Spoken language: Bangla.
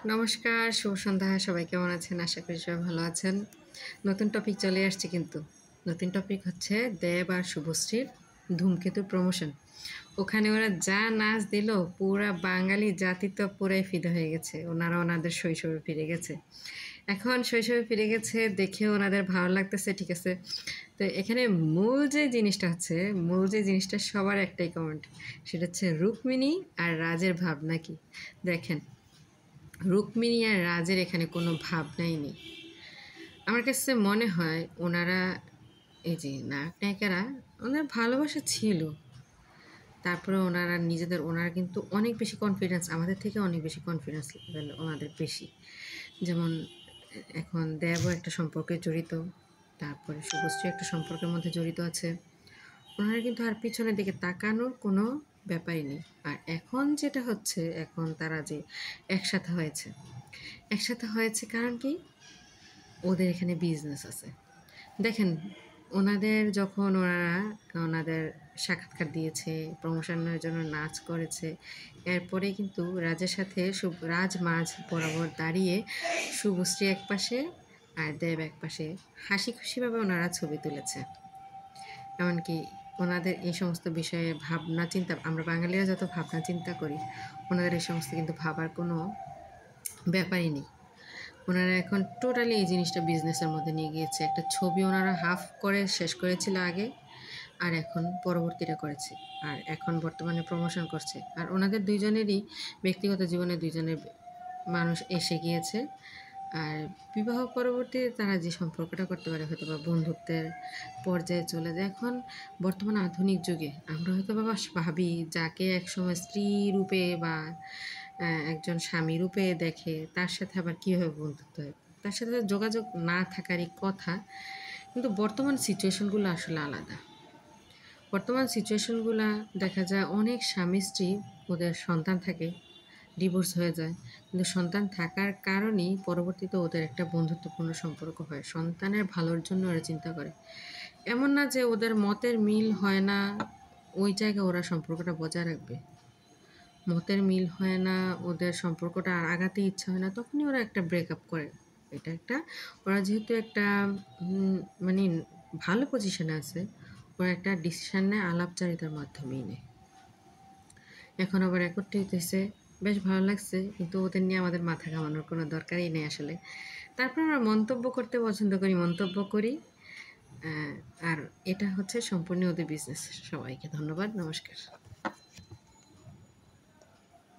নমস্কার, শুভ সন্ধ্যা। সবাই কেমন আছেন? আশা করি সবাই ভালো আছেন। নতুন টপিক চলে আসছে কিন্তু। নতুন টপিক হচ্ছে দেব আর শুভশ্রীর ধূমকেতু প্রমোশন। ওখানে ওরা যা নাচ দিল, পুরা বাঙালি জাতি তো পুরাই ফিদা হয়ে গেছে। ওনারা ওনাদের শৈশবে ফিরে গেছে। এখন শৈশবে ফিরে গেছে দেখে ওনাদের ভালো লাগতেছে, ঠিক আছে। তো এখানে মূল যে জিনিসটা সবার একটাই কমেন্ট, সেটা হচ্ছে রুক্মিণী আর রাজের ভাবনা কি। দেখেন, রুক্মিণী আর রাজের এখানে কোনো ভাবনাই নেই। আমার কাছে মনে হয় ওনারা, এই যে নায়ক নায়িকারা, ওনার ভালোবাসা ছিল, তারপরে ওনারা কিন্তু অনেক বেশি কনফিডেন্স, আমাদের থেকে অনেক বেশি কনফিডেন্স লেভেল ওনাদের বেশি। যেমন এখন দেবও একটা সম্পর্কে জড়িত, তারপরে শুভশ্রী একটা সম্পর্কের মধ্যে জড়িত আছে। ওনারা কিন্তু আর পিছনের দিকে তাকানোর কোনো ব্যাপারই নেই। আর এখন যেটা হচ্ছে, এখন তারা যে একসাথে হয়েছে কারণ কি, ওদের এখানে বিজনেস আছে। দেখেন, ওনাদের সাক্ষাৎকার দিয়েছে, প্রমোশনের জন্য নাচ করেছে, এরপরে কিন্তু রাজের সাথে রাজ মাঝ বরাবর দাঁড়িয়ে শুভশ্রী এক পাশে আর দেব এক পাশে হাসি খুশিভাবে ওনারা ছবি তুলেছে। এমনকি ওনাদের এই সমস্ত বিষয়ে ভাবনা চিন্তা, আমরা বাঙালিরা যত ভাবনা চিন্তা করি, ওনাদের এই সমস্ত কিন্তু ভাবার কোনো ব্যাপারই নেই। ওনারা এখন টোটালি এই জিনিসটা বিজনেসের মধ্যে নিয়ে গিয়েছে। একটা ছবি ওনারা হাফ করে শেষ করেছিল আগে, আর এখন পরবর্তীটা করেছে, আর এখন বর্তমানে প্রমোশন করছে। আর ওনাদের দুইজনেরই ব্যক্তিগত জীবনে দুইজনের মানুষ এসে গিয়েছে। আর বিবাহ পরবর্তীতে তারা যে সম্পর্কটা করতে পারে, হয়তো বা বন্ধুত্বের পর্যায়ে চলে যায়। এখন বর্তমান আধুনিক যুগে আমরা হয়তো বা ভাবি, যাকে একসময় স্ত্রী রূপে বা একজন স্বামী রূপে দেখে, তার সাথে আবার কীভাবে বন্ধুত্ব হয়, তার সাথে যোগাযোগ না থাকারই কথা। কিন্তু বর্তমান সিচুয়েশনগুলো আসলে আলাদা। বর্তমান সিচুয়েশনগুলো দেখা যায়, অনেক স্বামী স্ত্রী, ওদের সন্তান থাকে, ডিভোর্স হয়ে যায়, কিন্তু সন্তান থাকার কারণেই পরবর্তীতে ওদের একটা বন্ধুত্বপূর্ণ সম্পর্ক হয়। সন্তানের ভালোর জন্য ওরা চিন্তা করে। এমন না যে ওদের মতের মিল হয় না, ওই জায়গায় ওরা সম্পর্কটা বজায় রাখবে। মতের মিল হয় না, ওদের সম্পর্কটা আর আগাতে ইচ্ছা হয় না, তখনই ওরা একটা ব্রেকআপ করে। ওরা যেহেতু একটা মানে ভালো পজিশনে আছে, ওরা একটা ডিসিশন নেয় আলাপচারিতার মাধ্যমেই নেয়। এখন আবার একত্রে হইতেছে, বেশ ভালো লাগছে, কিন্তু ওদের নিয়ে আমাদের মাথা ঘামানোর কোনো দরকারই নেই আসলে। তারপর আমরা মন্তব্য করতে পছন্দ করি, মন্তব্য করি। আর এটা হচ্ছে সম্পূর্ণ ওদের বিজনেস। সবাইকে ধন্যবাদ, নমস্কার।